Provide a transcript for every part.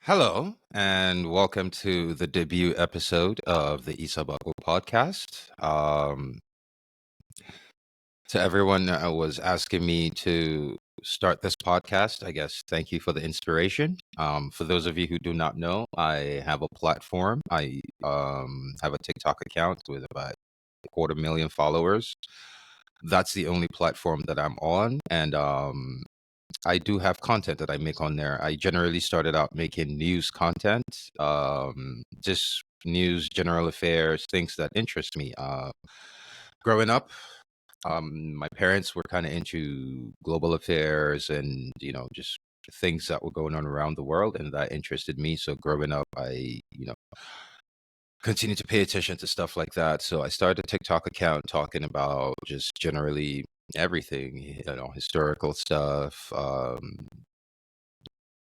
Hello, and welcome to the debut episode of the ISA BAKO podcast. To everyone that was asking me to start this podcast, I guess thank you for the inspiration. For those of you who do not know, I have a platform. I have a TikTok account with about a quarter million followers. That's the only platform that I'm on, and I do have content that I make on there. I generally started out making news content, just news, general affairs, things that interest me. Growing up, my parents were kind of into global affairs and just things that were going on around the world, and that interested me. So growing up, I continued to pay attention to stuff like that. So I started a TikTok account talking about just generally everything, historical stuff,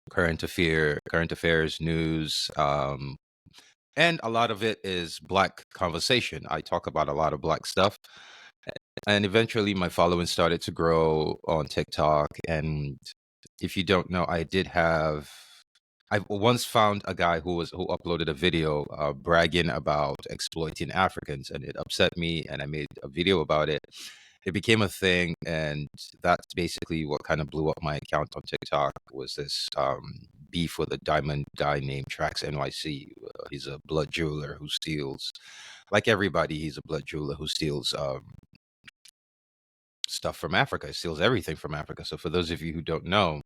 current affairs, news, and a lot of it is Black conversation. I talk about a lot of Black stuff, and eventually my following started to grow on TikTok. And if you don't know, I once found a guy who uploaded a video bragging about exploiting Africans, and it upset me, and I made a video about it. It became a thing, and that's basically what kind of blew up my account on TikTok. Was this beef with a diamond guy named Trax NYC? He's a blood jeweler who steals, like everybody. He's a blood jeweler who steals stuff from Africa. He steals everything from Africa. So for those of you who don't know,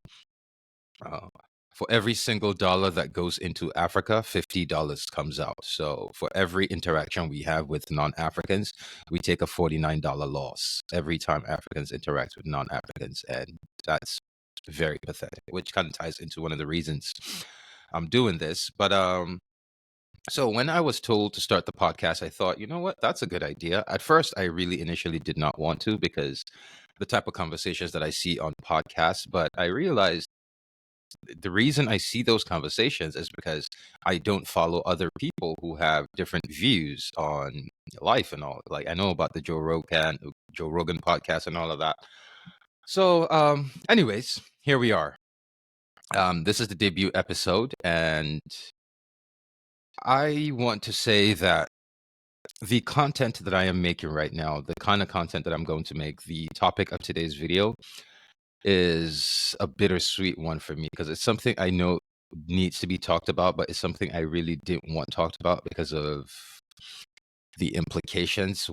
uh, for every single dollar that goes into Africa, $50 comes out. So for every interaction we have with non-Africans, we take a $49 loss every time Africans interact with non-Africans. And that's very pathetic, which kind of ties into one of the reasons I'm doing this. But so when I was told to start the podcast, I thought, you know what, that's a good idea. At first, I really initially did not want to, because the type of conversations that I see on podcasts, but I realized the reason I see those conversations is because I don't follow other people who have different views on life and all. Like I know about the Joe Rogan podcast and all of that. So, anyways, here we are. This is the debut episode, and I want to say that the content that I am making right now, the kind of content that I'm going to make, the topic of today's video is a bittersweet one for me, because it's something I know needs to be talked about, but it's something I really didn't want talked about because of the implications.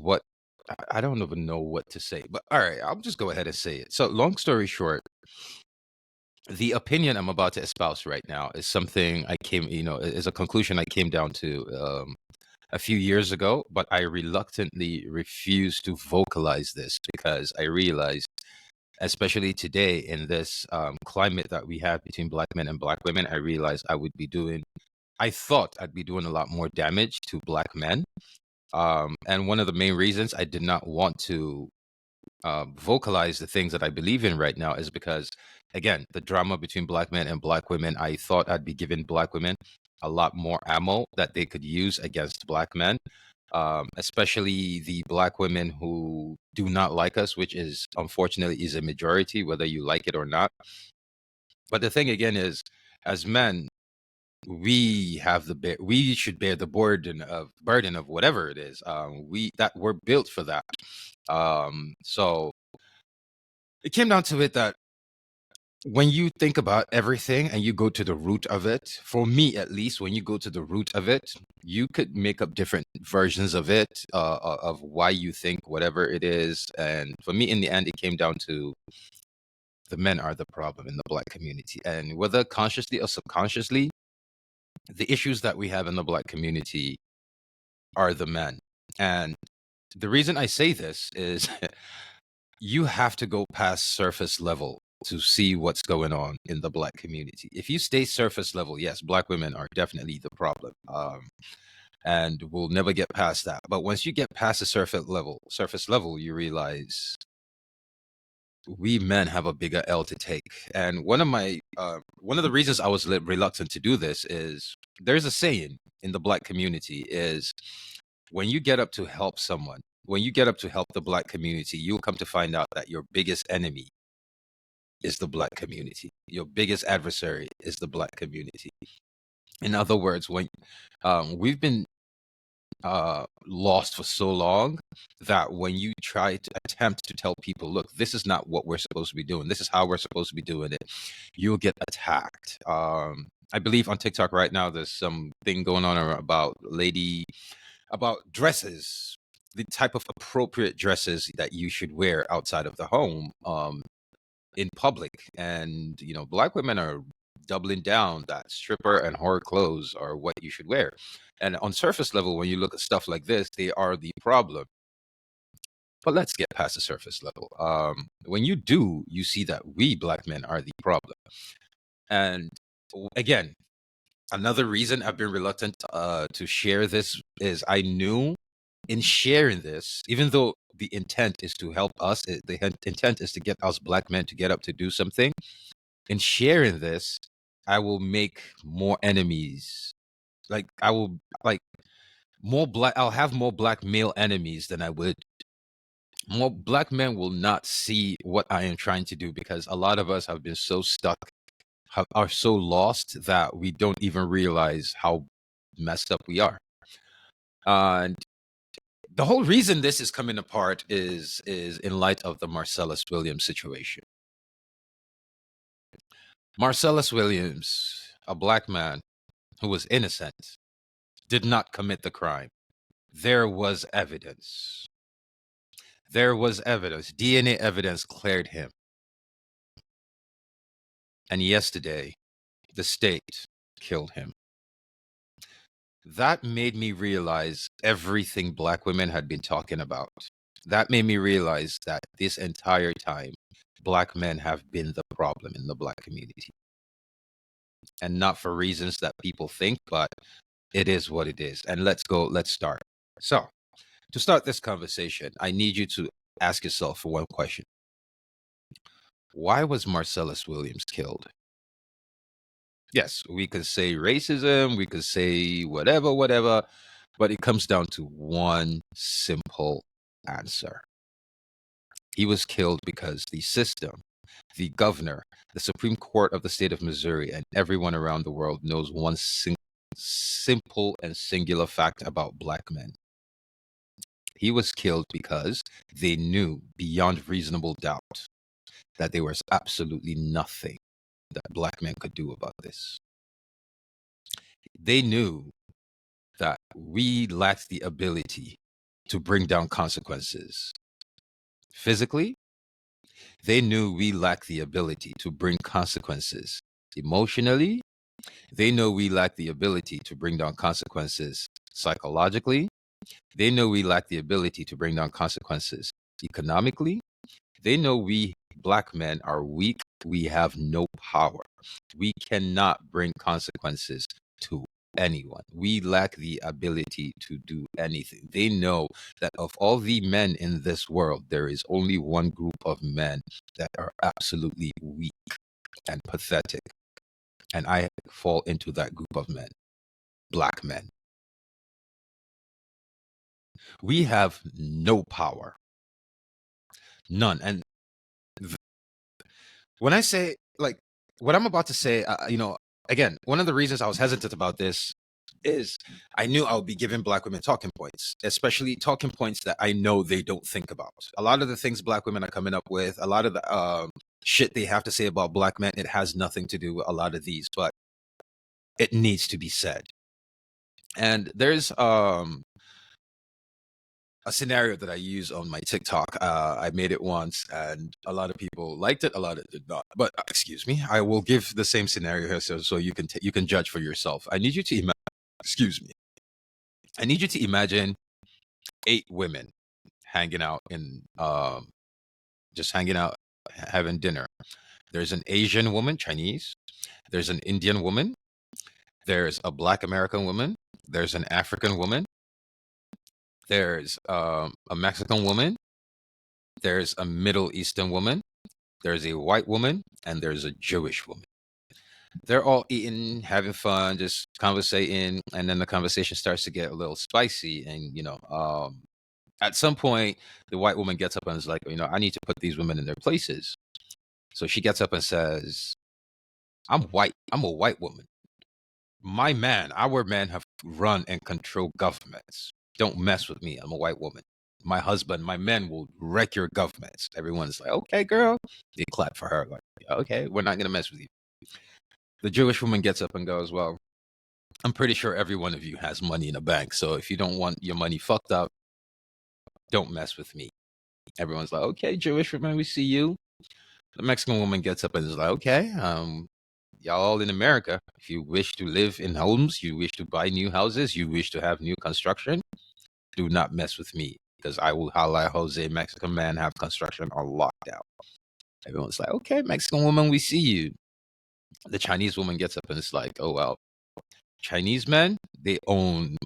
I don't even know what to say, but all right, I'll just go ahead and say it. So, long story short, the opinion I'm about to espouse right now is something is a conclusion I came down to a few years ago, but I reluctantly refused to vocalize this because I realized, especially today in this climate that we have between Black men and Black women, I realized I thought I'd be doing a lot more damage to Black men. And one of the main reasons I did not want to vocalize the things that I believe in right now is because, again, the drama between Black men and Black women, I thought I'd be giving Black women a lot more ammo that they could use against Black men, especially the Black women who do not like us, which is unfortunately is a majority, whether you like it or not. But the thing again is, as men, we should bear the burden of whatever it is. We're built for that. So it came down to it that when you think about everything and you go to the root of it, for me at least, when you go to the root of it, you could make up different versions of it, of why you think whatever it is. And for me, in the end, it came down to the men are the problem in the Black community. And whether consciously or subconsciously, the issues that we have in the Black community are the men. And the reason I say this is you have to go past surface level to see what's going on in the Black community. If you stay surface level, yes, Black women are definitely the problem, and we'll never get past that. But once you get past the surface level, you realize we men have a bigger L to take. And one of the reasons I was reluctant to do this is there's a saying in the Black community is when you get up to help someone, when you get up to help the Black community, you'll come to find out that your biggest enemy is the Black community. Your biggest adversary is the Black community. In other words, when we've been lost for so long that when you try to attempt to tell people, look, this is not what we're supposed to be doing, this is how we're supposed to be doing it, you'll get attacked. I believe on TikTok right now there's some thing going on about dresses, the type of appropriate dresses that you should wear outside of the home, in public. And black women are doubling down that stripper and horror clothes are what you should wear. And on surface level, when you look at stuff like this, they are the problem. But let's get past the surface level. When you do, you see that we black men are the problem. And again, another reason I've been reluctant to share this is I knew in sharing this, even though the intent is to help us, intent is to get us black men to get up to do something. In sharing this, I will make more enemies. Like I will like more black. I'll have more black male enemies than I would. More black men will not see what I am trying to do because a lot of us have been so stuck, are so lost that we don't even realize how messed up we are. And the whole reason this is coming apart is in light of the Marcellus Williams situation. Marcellus Williams, a black man who was innocent, did not commit the crime. There was evidence. There was evidence. DNA evidence cleared him. And yesterday, the state killed him. That made me realize everything black women had been talking about. That made me realize that this entire time, black men have been the problem in the black community. And not for reasons that people think, but it is what it is. And let's start. So, to start this conversation, I need you to ask yourself one question. Why was Marcellus Williams killed? Yes, we could say racism, we could say whatever, but it comes down to one simple answer. He was killed because the system, the governor, the Supreme Court of the state of Missouri, and everyone around the world knows one simple and singular fact about black men. He was killed because they knew beyond reasonable doubt that there was absolutely nothing that black men could do about this. They knew that we lacked the ability to bring down consequences. Physically, they knew we lacked the ability to bring consequences. Emotionally, they know we lack the ability to bring down consequences. Psychologically, they know we lack the ability to bring down consequences. Economically, they know we black men are weak. We have no power. We cannot bring consequences to anyone. We lack the ability to do anything. They know that of all the men in this world, there is only one group of men that are absolutely weak and pathetic. And I fall into that group of men, black men. We have no power. None. And when I say, like, what I'm about to say, again, one of the reasons I was hesitant about this is I knew I would be giving black women talking points, especially talking points that I know they don't think about. A lot of the things black women are coming up with, a lot of the shit they have to say about black men, it has nothing to do with a lot of these, but it needs to be said. And there's a scenario that I use on my TikTok. I made it once, and a lot of people liked it. A lot of did not. But excuse me, I will give the same scenario here, so you can you can judge for yourself. I need you to excuse me. I need you to imagine 8 women hanging out in just hanging out having dinner. There's an Asian woman, Chinese. There's an Indian woman. There's a Black American woman. There's an African woman. There's a Mexican woman. There's a Middle Eastern woman. There's a white woman, and there's a Jewish woman. They're all eating, having fun, just conversating, and then the conversation starts to get a little spicy. And at some point, the white woman gets up and is like, I need to put these women in their places. So she gets up and says, "I'm white. I'm a white woman. our men have run and control governments. Don't mess with me. I'm a white woman. My husband, my men will wreck your governments. Everyone's like, okay, girl. They clap for her. Like, okay, we're not going to mess with you. The Jewish woman gets up and goes, well, I'm pretty sure every one of you has money in a bank. So if you don't want your money fucked up, don't mess with me. Everyone's like, okay, Jewish woman, we see you. The Mexican woman gets up and is like, okay, y'all all in America. If you wish to live in homes, you wish to buy new houses, you wish to have new construction, do not mess with me because I will holla Jose, Mexican man, have construction on lockdown. Everyone's like, okay, Mexican woman, we see you. The Chinese woman gets up and it's like, oh, well, Chinese men, they own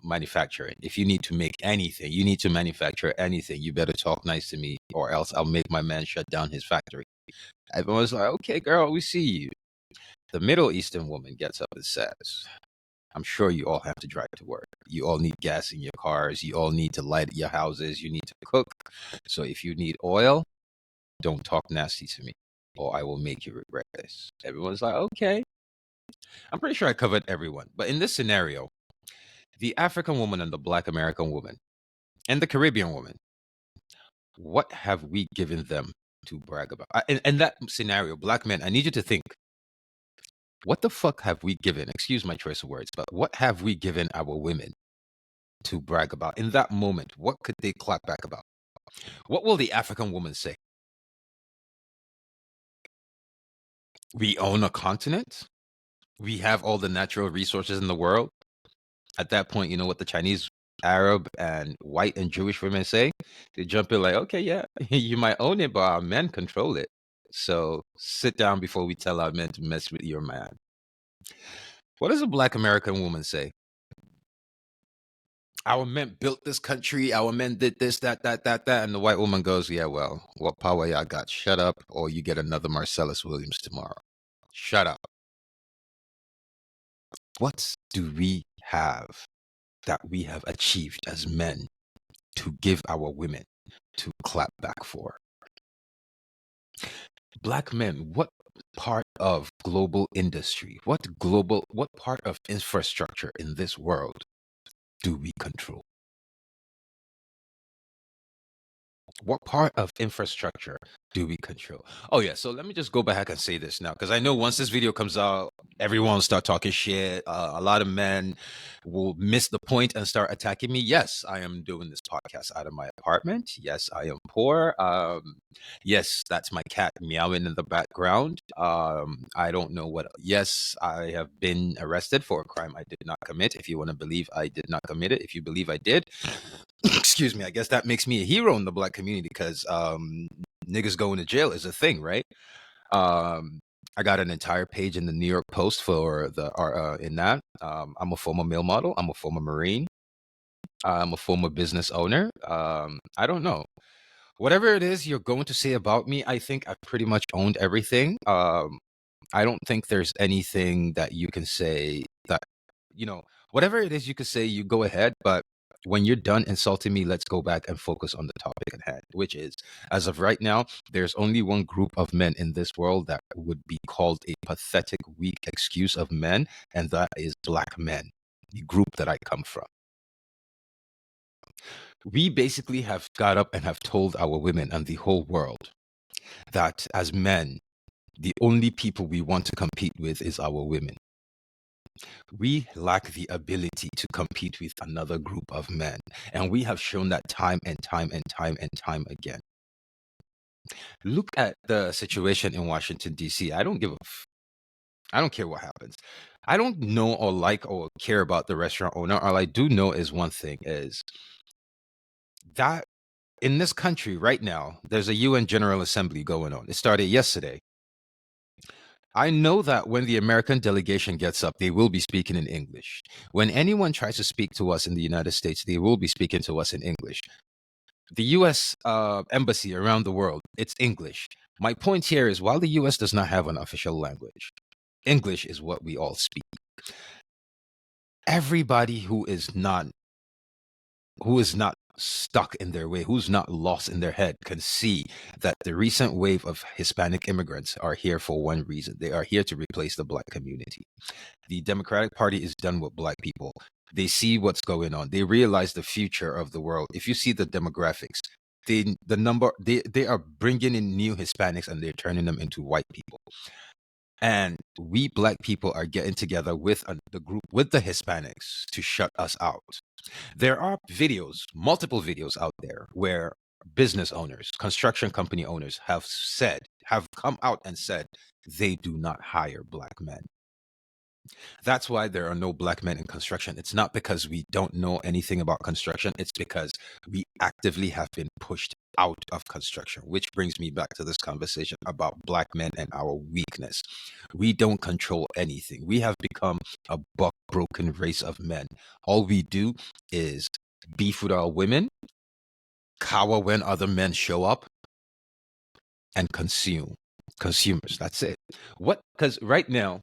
manufacturing. If you need to make anything, you need to manufacture anything, you better talk nice to me or else I'll make my man shut down his factory. Everyone's like, okay, girl, we see you. The Middle Eastern woman gets up and says, I'm sure you all have to drive to work. You all need gas in your cars. You all need to light your houses. You need to cook. So if you need oil, don't talk nasty to me or I will make you regret this. Everyone's like, okay. I'm pretty sure I covered everyone. But in this scenario, the African woman and the Black American woman and the Caribbean woman, what have we given them to brag about? In that scenario, Black men, I need you to think, what the fuck have we given? Excuse my choice of words, but what have we given our women to brag about? In that moment, what could they clap back about? What will the African woman say? We own a continent. We have all the natural resources in the world. At that point, you know what the Chinese, Arab, and white and Jewish women say? They jump in like, okay, yeah, you might own it, but our men control it. So sit down before we tell our men to mess with your man. What does a Black American woman say? Our men built this country. Our men did this, that. And the white woman goes, yeah, well, what power y'all got? Shut up, or you get another Marcellus Williams tomorrow. Shut up. What do we have that we have achieved as men to give our women to clap back for? Black men, what part of global industry, what part of infrastructure in this world do we control? What part of infrastructure do we control? Oh, yeah. So let me just go back and say this now, because I know once this video comes out, everyone will start talking shit. A lot of men will miss the point and start attacking me. Yes, I am doing this podcast out of my apartment. Yes, I am poor. Yes, that's my cat meowing in the background. I don't know what. Yes, I have been arrested for a crime I did not commit. If you want to believe I did not commit it, if you believe I did, excuse me, I guess that makes me a hero in the Black community because niggas going to jail is a thing, right? I got an entire page in the New York Post for the in that. I'm a former male model. I'm a former Marine. I'm a former business owner. I don't know. Whatever it is you're going to say about me, I think I've pretty much owned everything. I don't think there's anything that you can say that, whatever it is you could say, you go ahead. But when you're done insulting me, let's go back and focus on the topic at hand, which is, as of right now, there's only one group of men in this world that would be called a pathetic, weak excuse of men, and that is Black men, the group that I come from. We basically have got up and have told our women and the whole world that as men, the only people we want to compete with is our women. We lack the ability to compete with another group of men. And we have shown that time and time and time and time again. Look at the situation in Washington, D.C. I don't care what happens. I don't know or like or care about the restaurant owner. All I do know is one thing is that in this country right now, there's a UN General Assembly going on. It started yesterday. I know that when the American delegation gets up, they will be speaking in English. When anyone tries to speak to us in the United States, they will be speaking to us in English. The U.S. Embassy around the world, it's English. My point here is while the U.S. does not have an official language, English is what we all speak. Everybody who is not stuck in their way, who's not lost in their head, can see that the recent wave of Hispanic immigrants are here for one reason. They are here to replace the Black community. The Democratic Party is done with Black people. They see what's going on. They realize the future of the world. If you see the demographics, they are bringing in new Hispanics and they're turning them into white people. And we Black people are getting together with the group, with the Hispanics, to shut us out. There are videos, multiple videos out there where business owners, construction company owners have come out and said they do not hire Black men. That's why there are no Black men in construction. It's not because we don't know anything about construction. It's because we actively have been pushed out of construction, which brings me back to this conversation about Black men and our weakness. We don't control anything. We have become a buck broken race of men. All we do is beef with our women, cower when other men show up, and consume. Consumers, that's it. Because right now,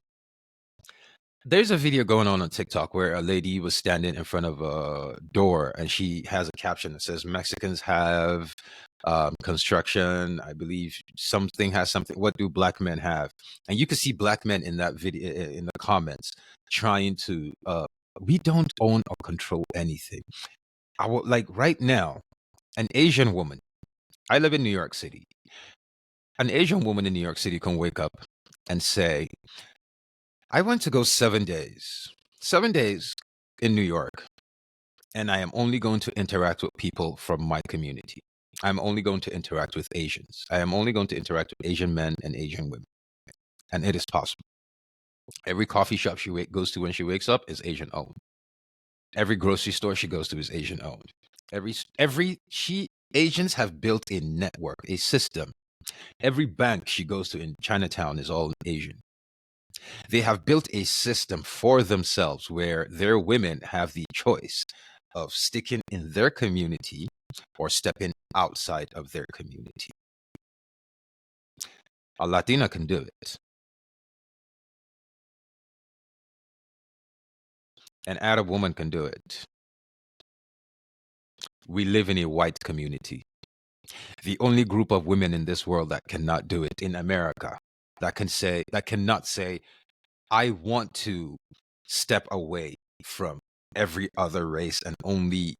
there's a video going on TikTok where a lady was standing in front of a door and she has a caption that says Mexicans have construction. I believe something has something. What do Black men have? And you can see Black men in that video in the comments trying to. We don't own or control anything. Like right now, an Asian woman. I live in New York City. An Asian woman in New York City can wake up and say, I went to go 7 days in New York, and I am only going to interact with people from my community. I'm only going to interact with Asians. I am only going to interact with Asian men and Asian women. And it is possible. Every coffee shop she goes to when she wakes up is Asian owned. Every grocery store she goes to is Asian owned. Asians have built a network, a system. Every bank she goes to in Chinatown is all Asian. They have built a system for themselves where their women have the choice of sticking in their community or stepping outside of their community. A Latina can do it. An Arab woman can do it. We live in a white community. The only group of women in this world that cannot do it in America, that cannot say, I want to step away from every other race and only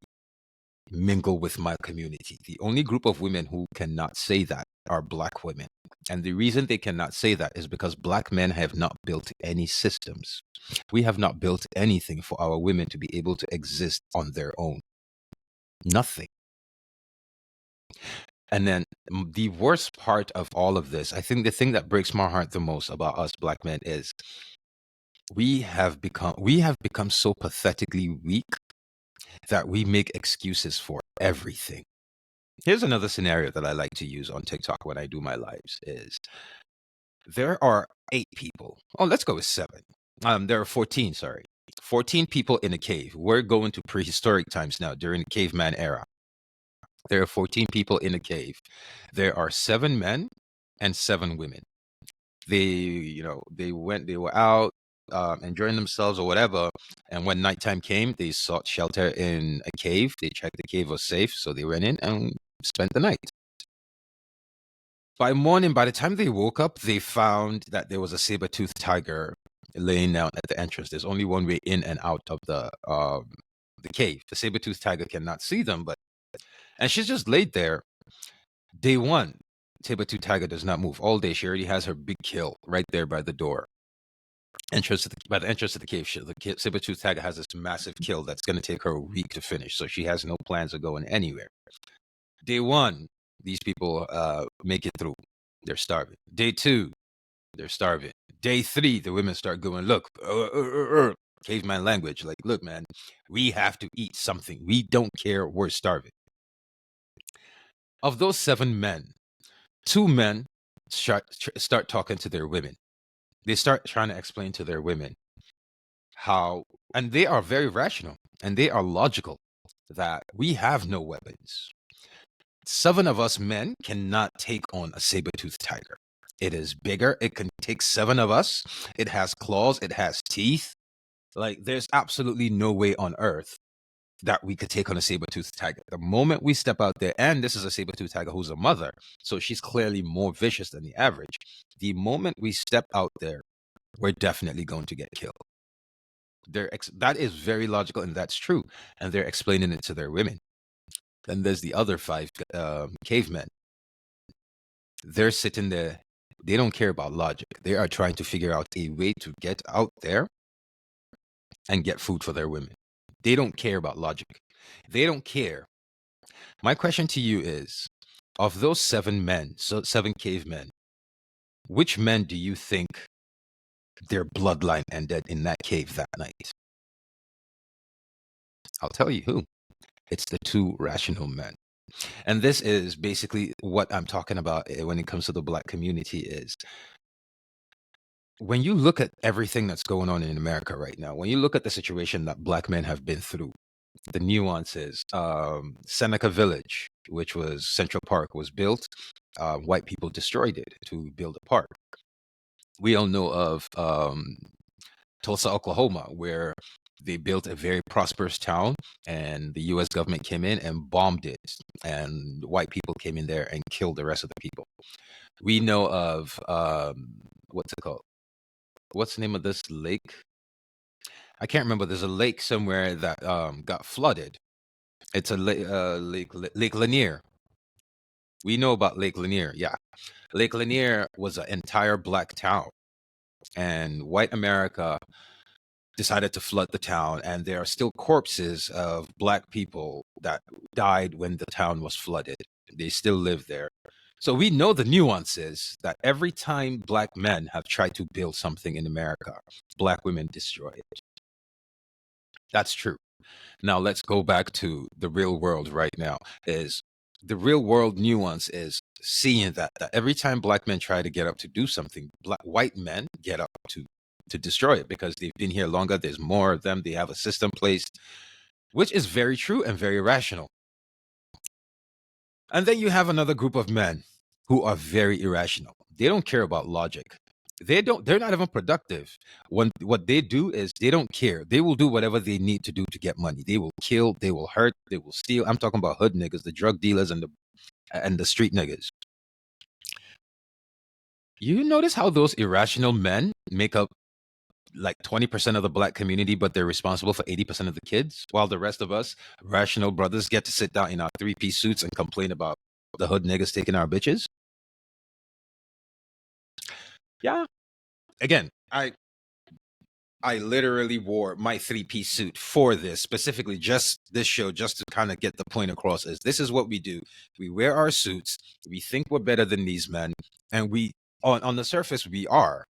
mingle with my community. The only group of women who cannot say that are Black women. And the reason they cannot say that is because Black men have not built any systems. We have not built anything for our women to be able to exist on their own. Nothing. And then the worst part of all of this, I think the thing that breaks my heart the most about us Black men is we have become so pathetically weak that we make excuses for everything. Here's another scenario that I like to use on TikTok when I do my lives is there are 8 people. Oh, let's go with 7. There are 14, sorry. 14 people in a cave. We're going to prehistoric times now during the caveman era. There are 14 people in a cave. There are 7 men and 7 women. They were out enjoying themselves or whatever. And when nighttime came, they sought shelter in a cave. They checked the cave was safe, so they went in and spent the night. By morning, by the time they woke up, they found that there was a saber-toothed tiger laying down at the entrance. There's only one way in and out of the cave. The saber-toothed tiger cannot see them, and she's just laid there. Day 1, saber-toothed tiger does not move all day. She already has her big kill right there by the door. By the entrance of the cave, the saber-toothed tiger has this massive kill that's going to take her a week to finish. So she has no plans of going anywhere. Day 1, these people make it through. They're starving. Day 2, they're starving. Day 3, the women start going, look, caveman language. Like, look, man, we have to eat something. We don't care. We're starving. Of those 7 men, 2 men start talking to their women. They start trying to explain to their women how, and they are very rational and they are logical, that we have no weapons. 7 of us men cannot take on a saber-toothed tiger. It is bigger. It can take 7 of us. It has claws. It has teeth. Like, there's absolutely no way on earth that we could take on a saber-toothed tiger. The moment we step out there, and this is a saber-toothed tiger who's a mother, so she's clearly more vicious than the average. The moment we step out there, we're definitely going to get killed. That is very logical, and that's true. And they're explaining it to their women. Then there's the other five cavemen. They're sitting there. They don't care about logic. They are trying to figure out a way to get out there and get food for their women. They don't care about logic. They don't care. My question to you is, of those 7 cavemen, which men do you think their bloodline ended in that cave that night? I'll tell you who. It's the 2 rational men. And this is basically what I'm talking about when it comes to the Black community is, when you look at everything that's going on in America right now, when you look at the situation that Black men have been through, the nuances, Seneca Village, which was Central Park, was built. White people destroyed it to build a park. We all know of Tulsa, Oklahoma, where they built a very prosperous town, and the U.S. government came in and bombed it, and white people came in there and killed the rest of the people. We know of what's it called? What's the name of this lake? I can't remember. There's a lake somewhere that got flooded. It's a Lake Lanier. We know about Lake Lanier. Yeah, Lake Lanier was an entire black town, and white America decided to flood the town, and there are still corpses of black people that died when the town was flooded. They still live there. So we know the nuances that every time black men have tried to build something in America, black women destroy it. That's true. Now let's go back to the real world right now. Is the real world nuance is seeing that every time black men try to get up to do something, white men get up to destroy it because they've been here longer. There's more of them. They have a system placed, which is very true and very rational. And then you have another group of men who are very irrational. They don't care about logic. They're not even productive. What they do is they don't care. They will do whatever they need to do to get money. They will kill, they will hurt, they will steal. I'm talking about hood niggas, the drug dealers and the street niggas. You notice how those irrational men make up like 20% of the black community, but they're responsible for 80% of the kids, while the rest of us rational brothers get to sit down in our 3-piece suits and complain about the hood niggas taking our bitches? Yeah. Again, I literally wore my 3-piece suit for this, specifically just this show, just to kind of get the point across. Is this is what we do. We wear our suits. We think we're better than these men. And we, on the surface, we are.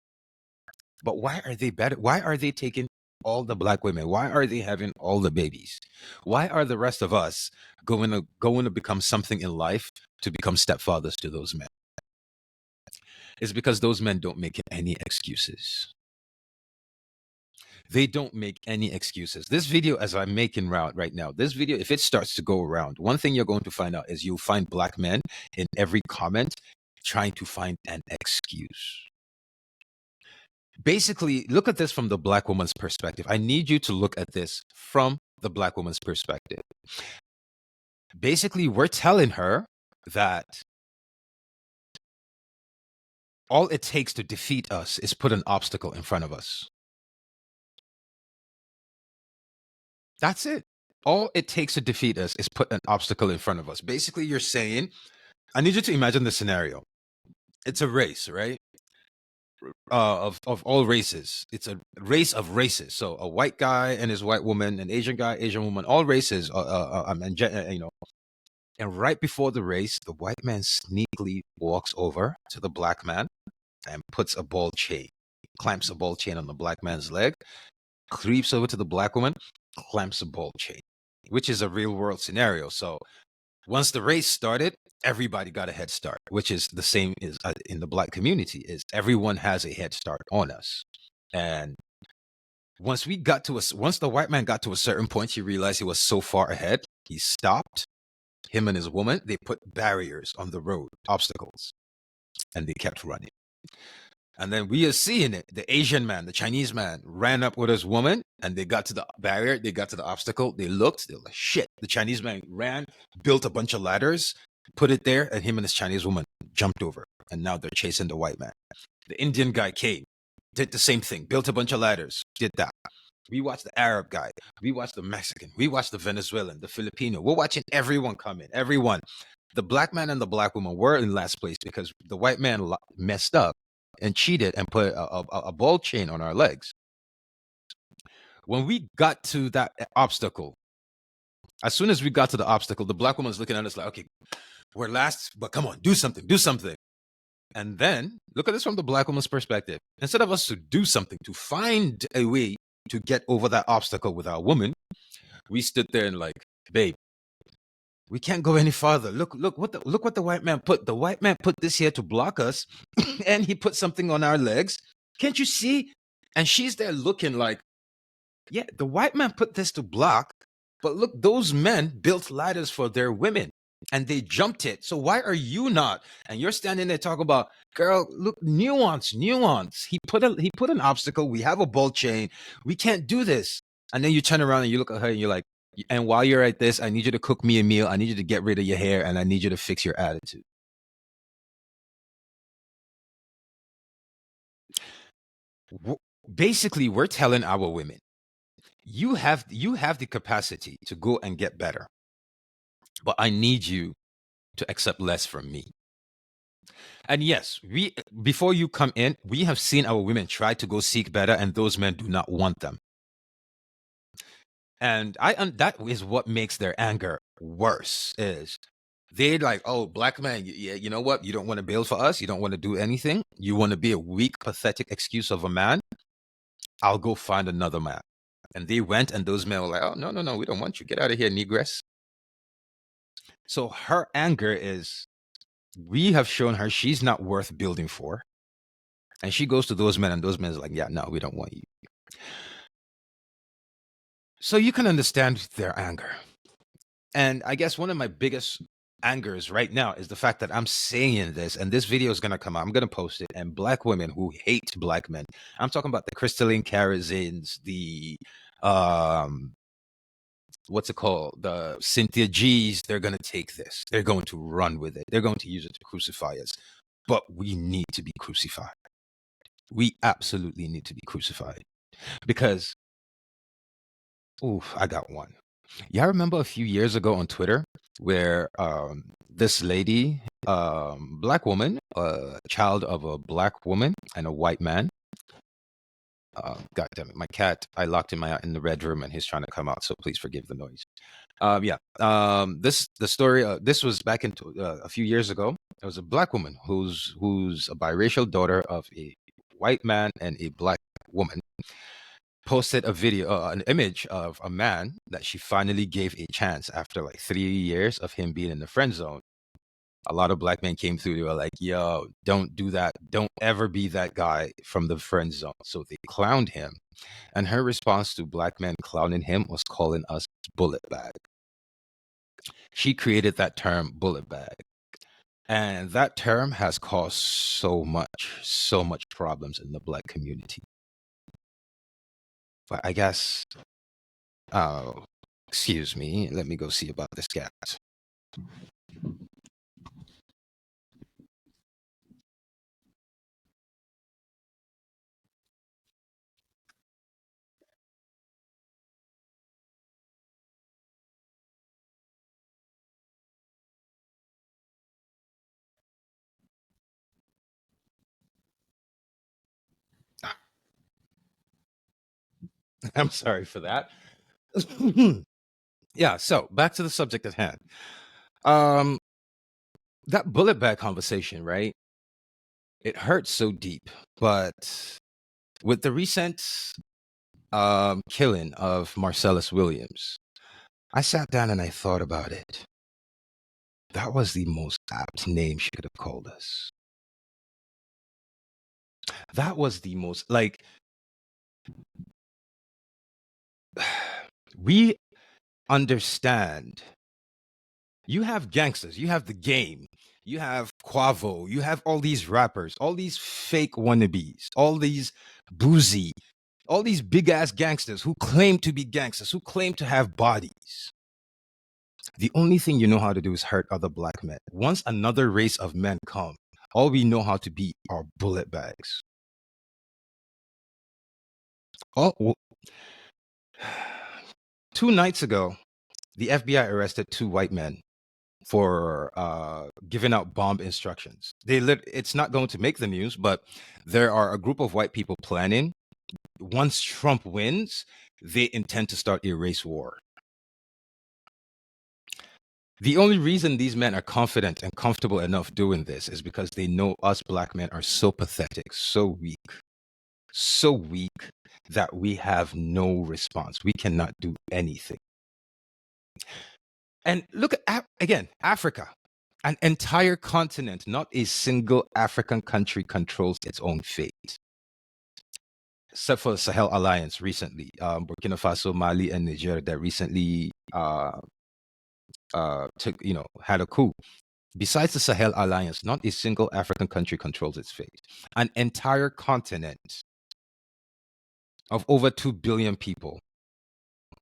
But why are they better? Why are they taking all the black women? Why are they having all the babies? Why are the rest of us going to become something in life to become stepfathers to those men? It's because those men don't make any excuses. They don't make any excuses. This video, as I'm making round right now, this video, if it starts to go around, one thing you're going to find out is you'll find black men in every comment trying to find an excuse. Basically, look at this from the black woman's perspective. I need you to look at this from the black woman's perspective. Basically, we're telling her that all it takes to defeat us is put an obstacle in front of us. That's it. All it takes to defeat us is put an obstacle in front of us. Basically, you're saying, I need you to imagine the scenario. It's a race, right? Of all races. It's a race of races. So a white guy and his white woman, an Asian guy, Asian woman, all races. And right before the race, the white man sneakily walks over to the black man and puts a ball chain, clamps a ball chain on the black man's leg, creeps over to the black woman, clamps a ball chain, which is a real world scenario. So once the race started, everybody got a head start, which is the same as in the black community. Is everyone has a head start on us. And once the white man got to a certain point, he realized he was so far ahead. He stopped. Him and his woman, they put barriers on the road, obstacles, and they kept running. And then we are seeing it. The Asian man, the Chinese man, ran up with his woman, and they got to the barrier, they got to the obstacle, they looked, they were like, shit. The Chinese man ran, built a bunch of ladders, put it there, and him and his Chinese woman jumped over. And now they're chasing the white man. The Indian guy came, did the same thing, built a bunch of ladders, did that. We watched the Arab guy, we watched the Mexican, we watched the Venezuelan, the Filipino. We're watching everyone come in, everyone. The black man and the black woman were in last place because the white man messed up and cheated and put a ball chain on our legs. When we got to that obstacle, as soon as we got to the obstacle, the black woman's looking at us like, okay, we're last, but come on, do something, do something. And then look at this from the black woman's perspective. Instead of us to do something, to find a way to get over that obstacle with our woman, we stood there and like, babe, we can't go any farther. Look what the white man put. The white man put this here to block us, and he put something on our legs. Can't you see? And she's there looking like, yeah, the white man put this to block, but look, those men built ladders for their women and they jumped it. So why are you not? And you're standing there talking about, girl, look, nuance. He put an obstacle. We have a ball chain. We can't do this. And then you turn around and you look at her and you're like, and while you're at this, I need you to cook me a meal. I need you to get rid of your hair, and I need you to fix your attitude. Basically, we're telling our women, you have the capacity to go and get better, but I need you to accept less from me. And yes, before you come in, we have seen our women try to go seek better, and those men do not want them. And that is what makes their anger worse. Is they're like, oh, black man, you know what? You don't want to build for us. You don't want to do anything. You want to be a weak, pathetic excuse of a man. I'll go find another man. And they went, and those men were like, oh, no, we don't want you. Get out of here, negress. So her anger is, we have shown her she's not worth building for. And she goes to those men, and those men are like, yeah, no, we don't want you. So you can understand their anger. And I guess one of my biggest angers right now is the fact that I'm saying this, and this video is going to come out. I'm going to post it. And black women who hate black men, I'm talking about the Crystalline Karazins, the, what's it called? The Cynthia G's, they're going to take this. They're going to run with it. They're going to use it to crucify us. But we need to be crucified. We absolutely need to be crucified. Because, I got one. Yeah, I remember a few years ago on Twitter where this lady, black woman, child of a black woman and a white man. God damn it, my cat! I locked him out in the red room, and he's trying to come out. So please forgive the noise. The story. This was back in a few years ago. There was a black woman who's a biracial daughter of a white man and a black woman. Posted a video, an image of a man that she finally gave a chance after like 3 years of him being in the friend zone. A lot of black men came through. They were like, yo, don't do that. Don't ever be that guy from the friend zone. So they clowned him. And her response to black men clowning him was calling us bullet bag. She created that term, bullet bag. And that term has caused so much problems in the black community. But I guess, excuse me, let me go see about this cat. I'm sorry for that. Yeah, so back to the subject at hand. That bullet bag conversation, right? It hurts so deep, but with the recent killing of Marcellus Williams, I sat down and I thought about it. That was the most apt name she could have called us. That was the most, like, we understand. You have gangsters, you have the game, you have Quavo, you have all these rappers, all these fake wannabes, all these boozy, all these big ass gangsters who claim to be gangsters, who claim to have bodies. The only thing you know how to do is hurt other black men. Once another race of men come, all we know how to be are bullet bags. Oh, 2 nights ago, the FBI arrested 2 white men for giving out bomb instructions. It's not going to make the news, but there are a group of white people planning. Once Trump wins, they intend to start a race war. The only reason these men are confident and comfortable enough doing this is because they know us black men are so pathetic, so weak that we have no response. We cannot do anything. And look at, again, Africa, an entire continent, not a single African country controls its own fate. Except for the Sahel Alliance recently, Burkina Faso, Mali, and Niger that recently had a coup. Besides the Sahel Alliance, not a single African country controls its fate. An entire continent of over 2 billion people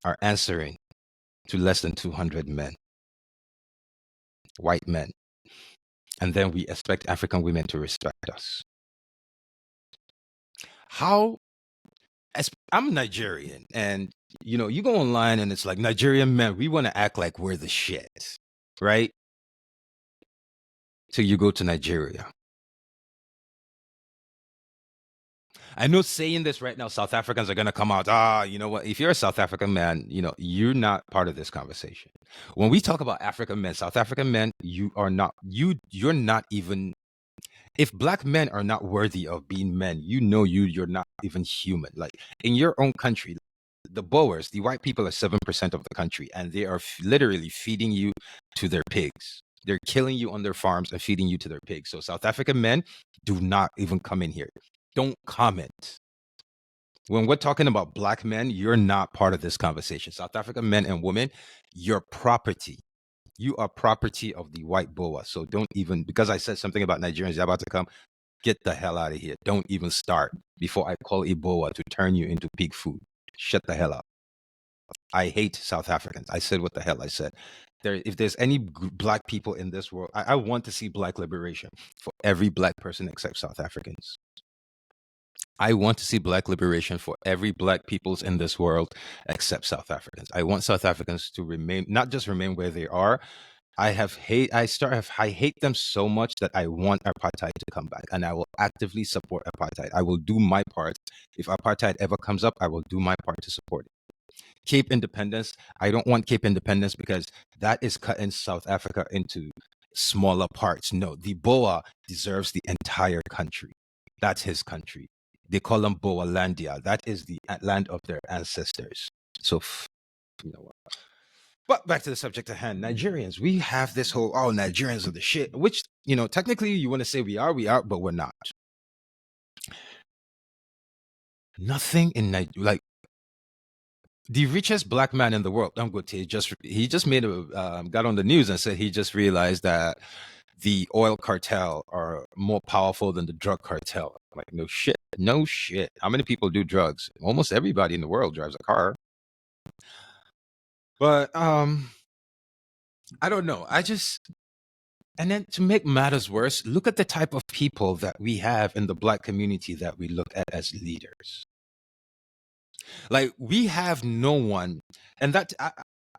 are answering to less than 200 men, white men. And then we expect African women to respect us. How? I'm Nigerian, and you go online and it's like, Nigerian men, we want to act like we're the shit, right? Till you go to Nigeria. I know saying this right now, South Africans are going to come out. You know what? If you're a South African man, you're not part of this conversation. When we talk about African men, South African men, you're not even, if black men are not worthy of being men, you're not even human. Like in your own country, the Boers, the white people are 7% of the country, and they are literally feeding you to their pigs. They're killing you on their farms and feeding you to their pigs. So South African men, do not even come in here. Don't comment. When we're talking about black men, you're not part of this conversation. South African men and women, you're property. You are property of the white boa. So don't even, because I said something about Nigerians, they're about to come, get the hell out of here. Don't even start before I call a boa to turn you into pig food. Shut the hell up. I hate South Africans. I said what the hell I said. If there's any black people in this world, I want to see black liberation for every black person except South Africans. I want to see black liberation for every black peoples in this world except South Africans. I want South Africans to remain, not just remain where they are. I hate them so much that I want apartheid to come back, and I will actively support apartheid. I will do my part. If apartheid ever comes up, I will do my part to support it. Cape Independence, I don't want Cape Independence because that is cutting South Africa into smaller parts. No, the Boa deserves the entire country. That's his country. They call them Boalandia. That is the land of their ancestors. So, you know what? But back to the subject at hand. Nigerians, we have this whole, Nigerians are the shit, which, technically you want to say we are, but we're not. Nothing in Nigeria, like, the richest black man in the world, Dangote, he just made got on the news and said he just realized that the oil cartel are more powerful than the drug cartel. I'm like, no shit. How many people do drugs? Almost everybody in the world drives a car. But I don't know. And then to make matters worse, look at the type of people that we have in the black community that we look at as leaders. Like, we have no one, and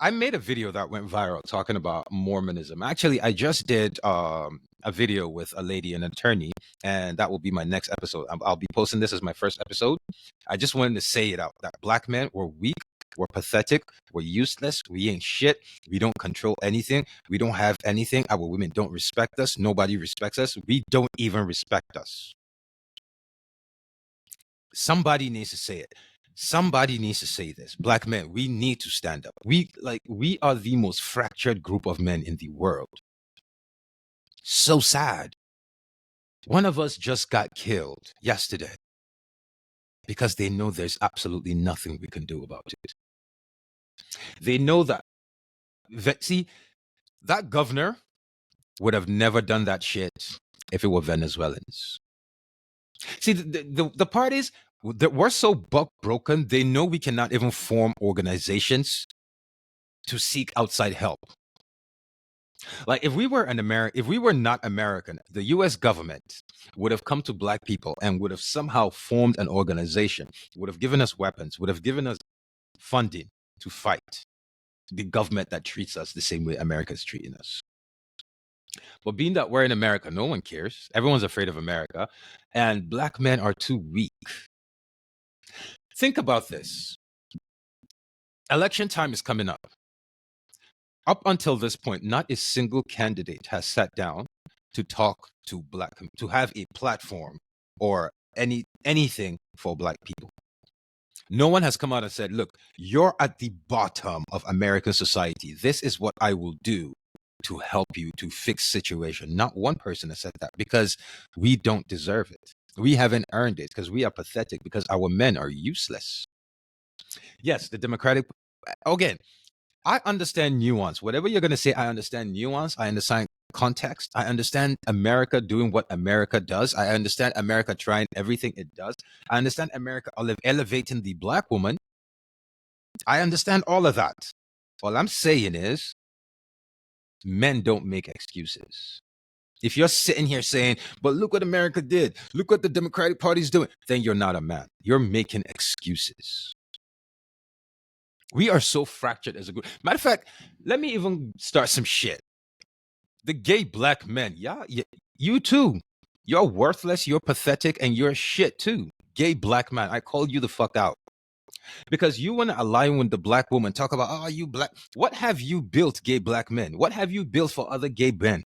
I made a video that went viral talking about Mormonism. Actually, I just did a video with a lady, an attorney, and that will be my next episode. I'll be posting this as my first episode. I just wanted to say it out, that black men were weak, we're pathetic, we're useless, we ain't shit, we don't control anything, we don't have anything, our women don't respect us, nobody respects us, we don't even respect us. Somebody needs to say it. Somebody needs to say this. Black men, we need to stand up. We are the most fractured group of men in the world. So sad. One of us just got killed yesterday because they know there's absolutely nothing we can do about it. They know that, see, that governor would have never done that shit if it were Venezuelans. See, the part is that we're so buck broken, they know we cannot even form organizations to seek outside help. Like if we were if we were not American, the US government would have come to black people and would have somehow formed an organization, would have given us weapons, would have given us funding to fight the government that treats us the same way America's treating us. But being that we're in America, no one cares. Everyone's afraid of America, and black men are too weak. Think about this. Election time is coming up. Up until this point, not a single candidate has sat down to talk to to have a platform or anything for black people. No one has come out and said, look, you're at the bottom of American society. This is what I will do to help you to fix situation. Not one person has said that because we don't deserve it. We haven't earned it because we are pathetic, because our men are useless. Yes, the Democratic, again, I understand nuance. Whatever you're going to say, I understand nuance. I understand context. I understand America doing what America does. I understand America trying everything it does. I understand America elevating the black woman. I understand all of that. All I'm saying is men don't make excuses. If you're sitting here saying, but look what America did, look what the Democratic Party's doing, then you're not a man. You're making excuses. We are so fractured as a group. Matter of fact, let me even start some shit. The gay black men, yeah, you too. You're worthless, you're pathetic, and you're shit too. Gay black man, I call you the fuck out. Because you want to align with the black woman, talk about, oh, you black. What have you built, gay black men? What have you built for other gay men?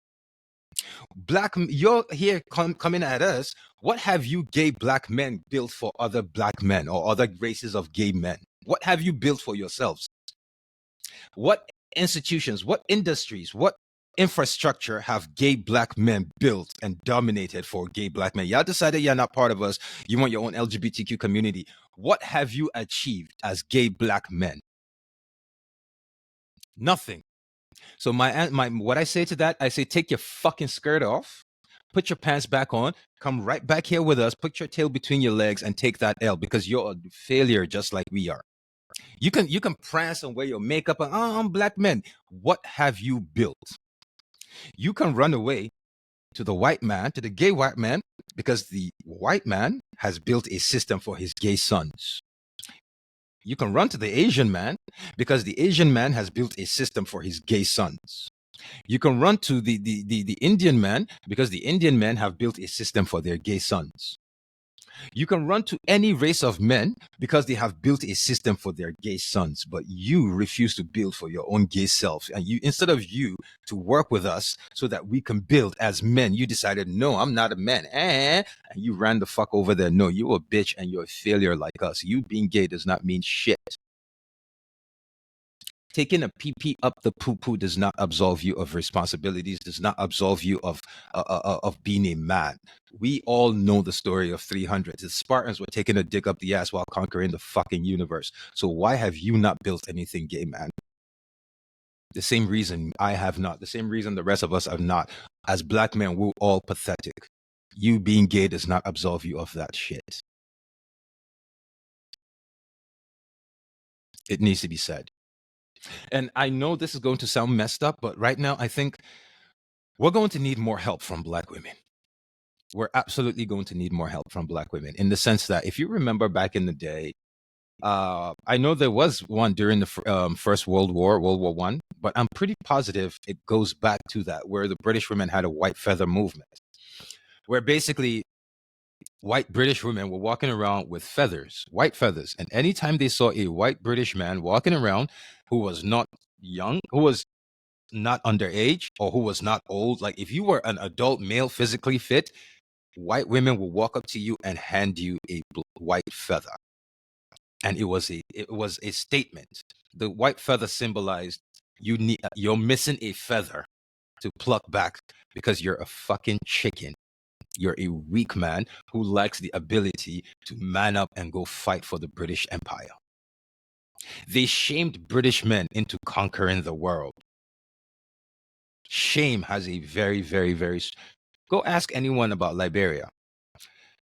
You're here coming at us. What have you gay black men built for other black men or other races of gay men? What have you built for yourselves? What institutions, what industries, what infrastructure have gay black men built and dominated for gay black men? Y'all decided you're not part of us. You want your own LGBTQ community. What have you achieved as gay black men? Nothing. So what I say to that, I say, take your fucking skirt off, put your pants back on, come right back here with us, put your tail between your legs and take that L, because you're a failure just like we are. You can prance and wear your makeup and, oh, I'm black men. What have you built? You can run away to the white man, to the gay white man, because the white man has built a system for his gay sons. You can run to the Asian man because the Asian man has built a system for his gay sons. You can run to the Indian man because the Indian men have built a system for their gay sons. You can run to any race of men because they have built a system for their gay sons, but you refuse to build for your own gay self. And you, instead of you to work with us so that we can build as men, you decided, no, I'm not a man. And you ran the fuck over there. No, you're a bitch and you're a failure like us. You being gay does not mean shit. Taking a pee up the poo does not absolve you of responsibilities, does not absolve you of being a man. We all know the story of 300. The Spartans were taking a dig up the ass while conquering the fucking universe. So why have you not built anything gay, man? The same reason I have not. The same reason the rest of us have not. As black men, we're all pathetic. You being gay does not absolve you of that shit. It needs to be said. And I know this is going to sound messed up, but right now I think we're going to need more help from black women. We're absolutely going to need more help from black women, in the sense that if you remember back in the day, I know there was one during the First World War, World War I, but I'm pretty positive it goes back to that, where the British women had a white feather movement, where basically white British women were walking around with feathers, white feathers. And anytime they saw a white British man walking around who was not young, who was not underage, or who was not old, like if you were an adult male physically fit, white women will walk up to you and hand you a white feather. And it was a statement. The white feather symbolized you're missing a feather to pluck back because you're a fucking chicken. You're a weak man who lacks the ability to man up and go fight for the British Empire. They shamed British men into conquering the world. Shame has a very, very, very. Go ask anyone about Liberia.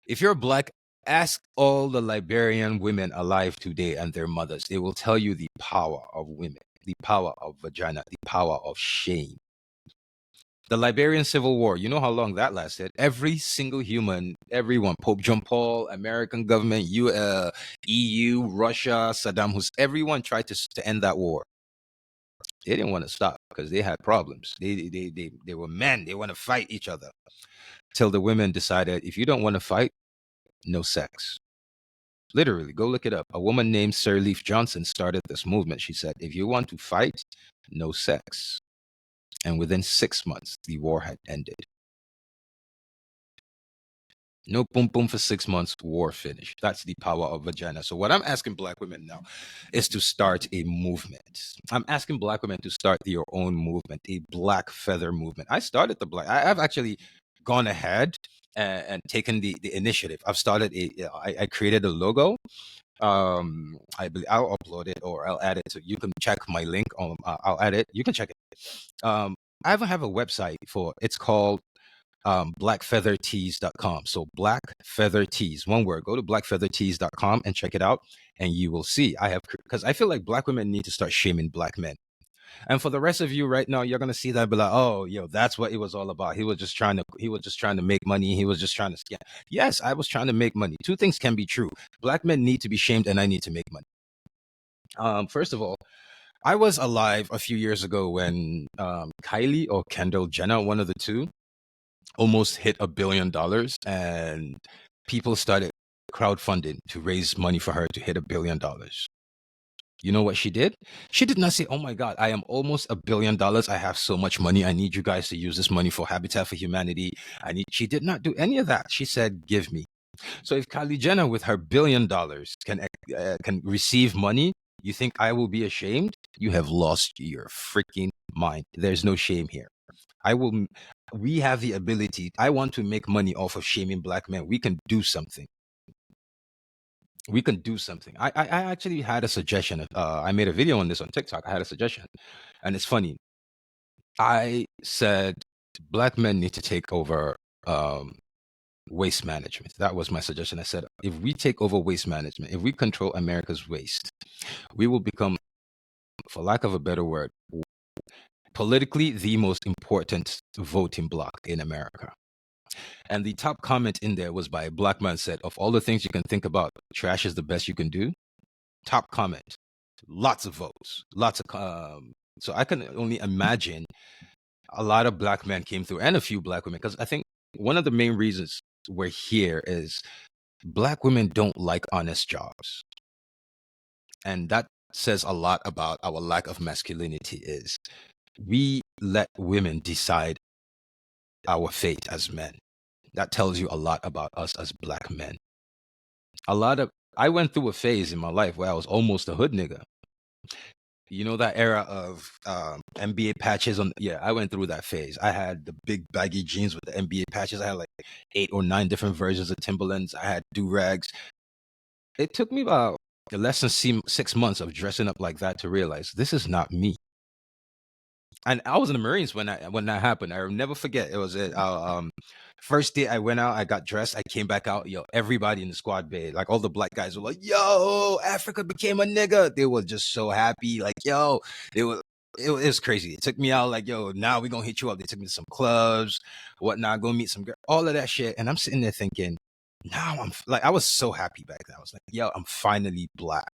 If you're black, ask all the Liberian women alive today and their mothers. They will tell you the power of women, the power of vagina, the power of shame. The Liberian Civil War, you know how long that lasted? Every single human, everyone, Pope John Paul, American government, EU, Russia, Saddam Hussein, everyone tried to end that war. They didn't want to stop because they had problems. They were men. They want to fight each other. Till the women decided, if you don't want to fight, no sex. Literally, go look it up. A woman named Sirleaf Johnson started this movement. She said, if you want to fight, no sex. And within 6 months, the war had ended. No boom boom for 6 months, war finished. That's the power of vagina. So what I'm asking black women now is to start a movement. I'm asking black women to start your own movement, a black feather movement. I started the black. I've actually gone ahead and taken the initiative. I've started I created a logo. I believe I'll upload it or I'll add it. So you can check my link. I'll add it. You can check it. I even have a website for. It's called blackfeathertees.com. So blackfeathertees, one word. Go to blackfeathertees.com and check it out, and you will see. I have, because I feel like black women need to start shaming black men. And for the rest of you right now, you're gonna see that, be like, oh, yo, that's what it was all about. He was just trying to make money. He was just trying to scam. Yes, I was trying to make money. Two things can be true. Black men need to be shamed, and I need to make money. First of all, I was alive a few years ago when Kylie or Kendall Jenner, one of the two, almost hit $1 billion, and people started crowdfunding to raise money for her to hit $1 billion. You know what she did? She did not say, oh my God, I am almost $1 billion. I have so much money. I need you guys to use this money for Habitat for Humanity. She did not do any of that. She said, give me. So if Kylie Jenner with her $1 billion can receive money, you think I will be ashamed? You have lost your freaking mind. There's no shame here. We have the ability. I want to make money off of shaming black men. We can do something. We can do something. I actually had a suggestion. I made a video on this on TikTok. I had a suggestion, and it's funny. I said black men need to take over waste management. That was my suggestion. I said, if we take over waste management, if we control America's waste, we will become, for lack of a better word, politically the most important voting bloc in America. And the top comment in there was by a black man, said, of all the things you can think about, trash is the best you can do. Top comment. Lots of votes. Lots of so I can only imagine a lot of black men came through, and a few black women, because I think one of the main reasons we're here is black women don't like honest jobs. And that says a lot about our lack of masculinity. Is we let women decide our fate as men. That tells you a lot about us as black men. I went through a phase in my life where I was almost a hood nigga. You know that era of NBA patches on? Yeah, I went through that phase. I had the big baggy jeans with the NBA patches. I had like 8 or 9 different versions of Timberlands. I had do-rags. It took me about less than 6 months of dressing up like that to realize this is not me. And I was in the Marines when that happened. I'll never forget. It was first day I went out, I got dressed, I came back out. Yo, everybody in the squad bay, like all the black guys were like, yo, Africa became a nigga. They were just so happy. Like, yo, it was crazy. It took me out, like, yo, now we're gonna hit you up. They took me to some clubs, whatnot, go meet some girls, all of that shit. And I'm sitting there thinking, now I'm like, I was so happy back then. I was like, yo, I'm finally black.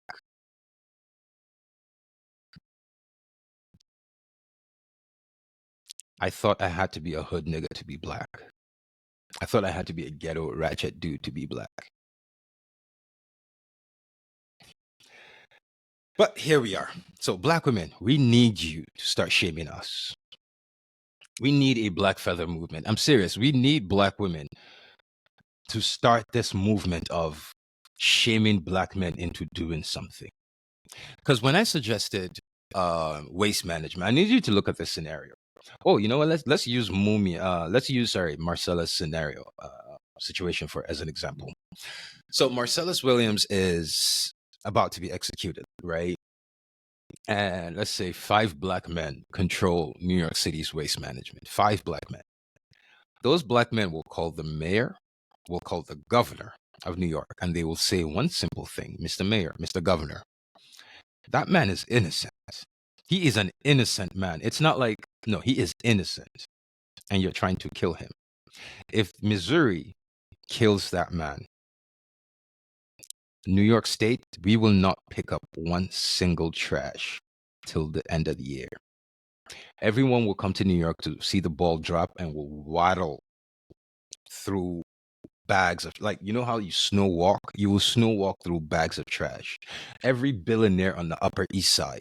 I thought I had to be a hood nigga to be black. I thought I had to be a ghetto ratchet dude to be black. But here we are. So black women, we need you to start shaming us. We need a black feather movement. I'm serious. We need black women to start this movement of shaming black men into doing something. Because when I suggested waste management, I need you to look at this scenario. Oh, you know what? Let's use Marcella's scenario situation for as an example. So Marcellus Williams is about to be executed, right? and let's say 5 black men control New York City's waste management. 5 black men. Those black men will call the mayor, will call the governor of New York, and they will say one simple thing: Mr. Mayor, Mr. Governor, that man is innocent. He is an innocent man. It's not like, no, he is innocent, and you're trying to kill him. If Missouri kills that man, New York State, we will not pick up one single trash till the end of the year. Everyone will come to New York to see the ball drop and will waddle through bags of, like, you know how you snow walk? You will snow walk through bags of trash. Every billionaire on the Upper East Side,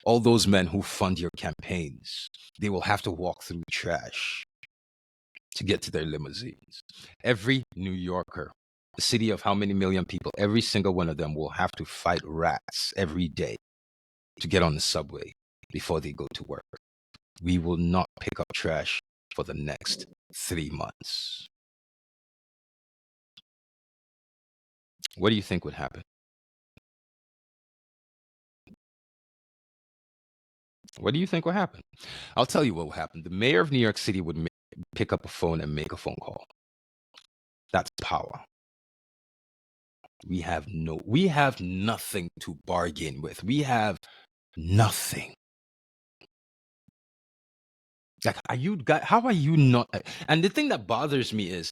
all those men who fund your campaigns, they will have to walk through trash to get to their limousines. Every New Yorker, a city of how many million people, every single one of them will have to fight rats every day to get on the subway before they go to work. We will not pick up trash for the next 3 months. What do you think would happen? What do you think will happen? I'll tell you what will happen. The mayor of New York City would pick up a phone and make a phone call. That's power. We have nothing to bargain with. We have nothing. Like, how are you not? And the thing that bothers me is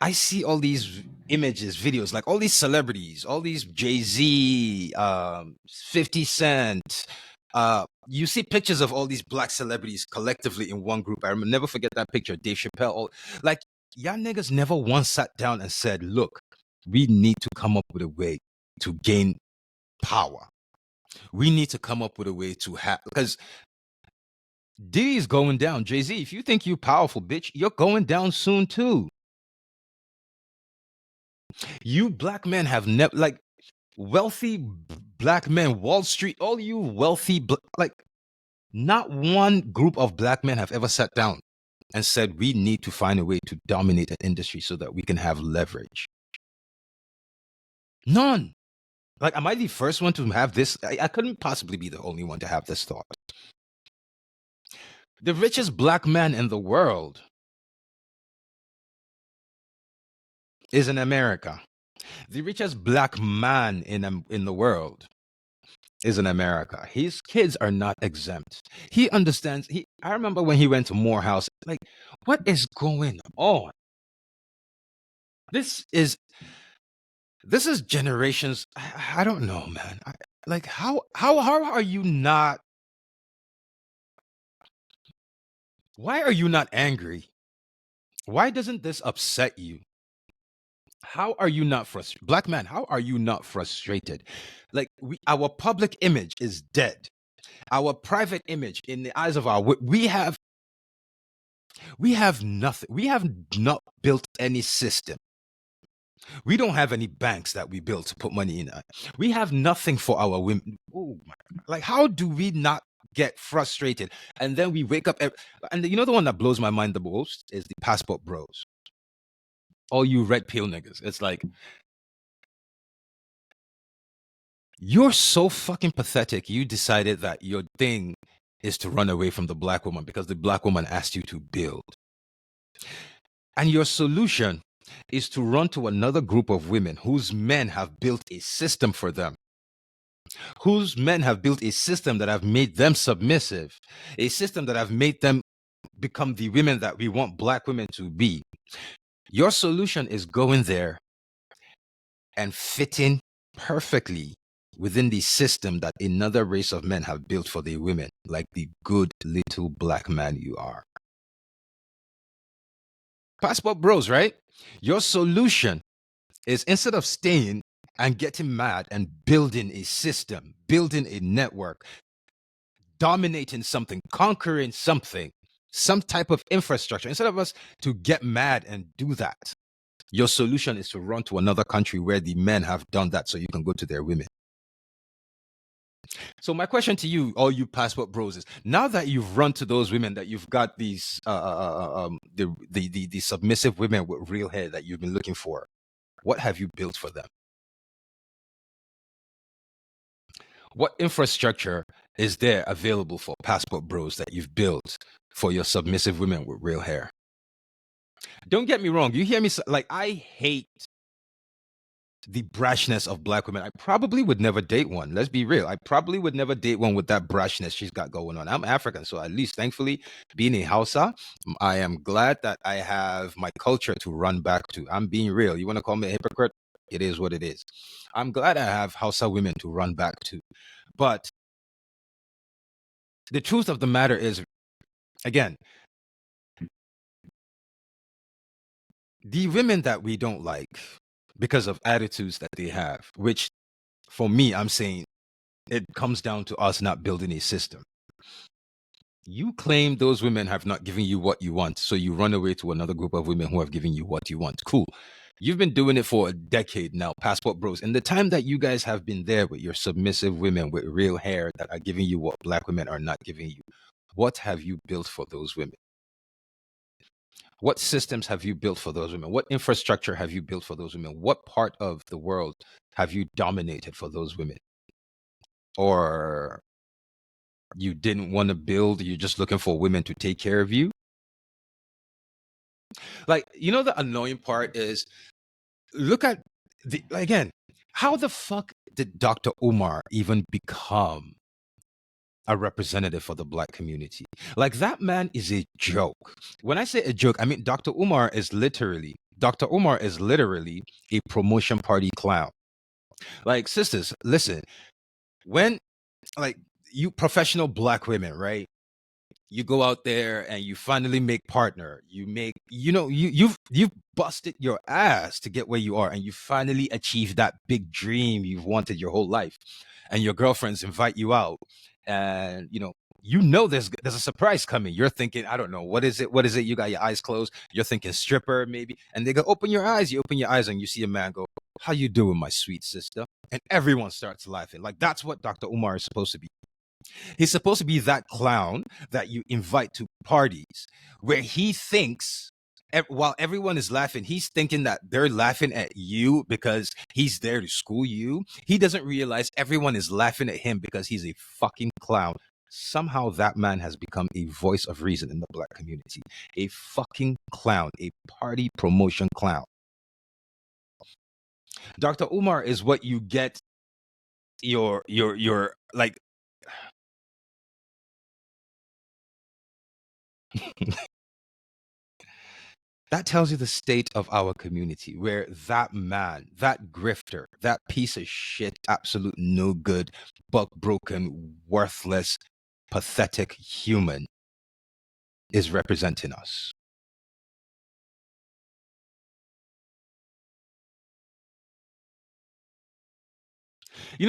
I see all these images, videos, like all these celebrities, all these Jay-Z, 50 Cent. You see pictures of all these black celebrities collectively in one group. I remember, never forget that picture. Dave Chappelle. Like, y'all niggas never once sat down and said, look, we need to come up with a way to gain power. We need to come up with a way to have, because Diddy's going down. Jay-Z, if you think you're powerful, bitch, you're going down soon too. You black men have never, like, wealthy black men, Wall Street, all you wealthy, like, not one group of black men have ever sat down and said, we need to find a way to dominate an industry so that we can have leverage. None. Like, am I the first one to have this? I couldn't possibly be the only one to have this thought. The richest black man in the world is in America. The richest black man in the world is in America. His kids are not exempt. He understands. I remember when he went to Morehouse, like, what is going on? This is generations. I don't know, man. Like, how are you not? Why are you not angry? Why doesn't this upset you? How are you not frustrated? Black man, how are you not frustrated? Like, our public image is dead. Our private image in the eyes of we have nothing. We have not built any system. We don't have any banks that we built to put money in. We have nothing for our women. Oh my God. Like, how do we not get frustrated? And then we wake up, and you know, the one that blows my mind the most is the passport bros. All you red pill niggas. It's like, you're so fucking pathetic. You decided that your thing is to run away from the black woman because the black woman asked you to build. And your solution is to run to another group of women whose men have built a system for them, whose men have built a system that have made them submissive, a system that have made them become the women that we want black women to be. Your solution is going there and fitting perfectly within the system that another race of men have built for the women, like the good little black man you are. Passport bros, right? Your solution is, instead of staying and getting mad and building a system, building a network, dominating something, conquering something, some type of infrastructure, instead of us to get mad and do that, your solution is to run to another country where the men have done that so you can go to their women. So my question to you, all you passport bros, is, now that you've run to those women, that you've got these the submissive women with real hair that you've been looking for, what have you built for them? What infrastructure is there available for passport bros that you've built for your submissive women with real hair? Don't get me wrong. You hear me? Like, I hate the brashness of black women. I probably would never date one. Let's be real. I probably would never date one with that brashness she's got going on. I'm African, so at least thankfully, being a Hausa, I am glad that I have my culture to run back to. I'm being real. You want to call me a hypocrite? It is what it is. I'm glad I have Hausa women to run back to. But the truth of the matter is, again, the women that we don't like because of attitudes that they have, which for me, I'm saying it comes down to us not building a system. You claim those women have not given you what you want, so you run away to another group of women who have given you what you want. Cool. You've been doing it for a decade now, passport bros. In the time that you guys have been there with your submissive women with real hair that are giving you what black women are not giving you, what have you built for those women? What systems have you built for those women? What infrastructure have you built for those women? What part of the world have you dominated for those women? Or you didn't want to build, you're just looking for women to take care of you? Like, the annoying part is, look at again, how the fuck did Dr. Umar even become a representative for the black community? Like, that man is a joke. When I say a joke, I mean Dr. Umar is literally a promotion party clown. Like, sisters, listen, when, like, you professional black women, right? You go out there and you finally make partner. You've busted your ass to get where you are, and you finally achieved that big dream you've wanted your whole life. And your girlfriends invite you out, and there's a surprise coming. You're thinking, I don't know, what is it? What is it? You got your eyes closed. You're thinking stripper maybe, and they go, open your eyes. You open your eyes, and you see a man go, "How you doing, my sweet sister?" And everyone starts laughing. Like, that's what Dr. Umar is supposed to be. He's supposed to be that clown that you invite to parties where he thinks, while everyone is laughing, he's thinking that they're laughing at you because he's there to school you. He doesn't realize everyone is laughing at him because he's a fucking clown. Somehow that man has become a voice of reason in the black community. A fucking clown, a party promotion clown. Dr. Umar is what you get your like that tells you the state of our community, where that man, that grifter, that piece of shit, absolute no good, buck broken, worthless, pathetic human is representing us.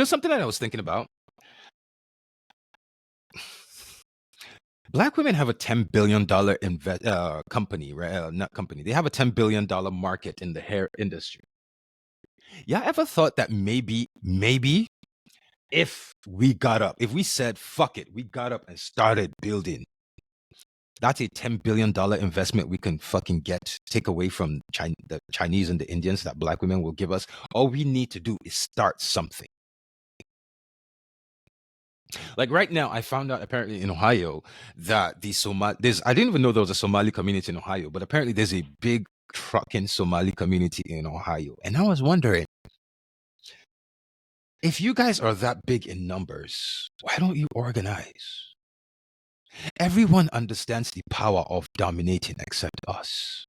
Something that I was thinking about? Black women have a $10 billion company, right? Not company. They have a $10 billion market in the hair industry. Yeah, ever thought that maybe if we said, fuck it, we got up and started building, that's a $10 billion investment we can fucking take away from the Chinese and the Indians that black women will give us. All we need to do is start something. Like, right now, I found out apparently in Ohio that I didn't even know there was a Somali community in Ohio, but apparently there's a big trucking Somali community in Ohio. And I was wondering, if you guys are that big in numbers, why don't you organize? Everyone understands the power of dominating except us.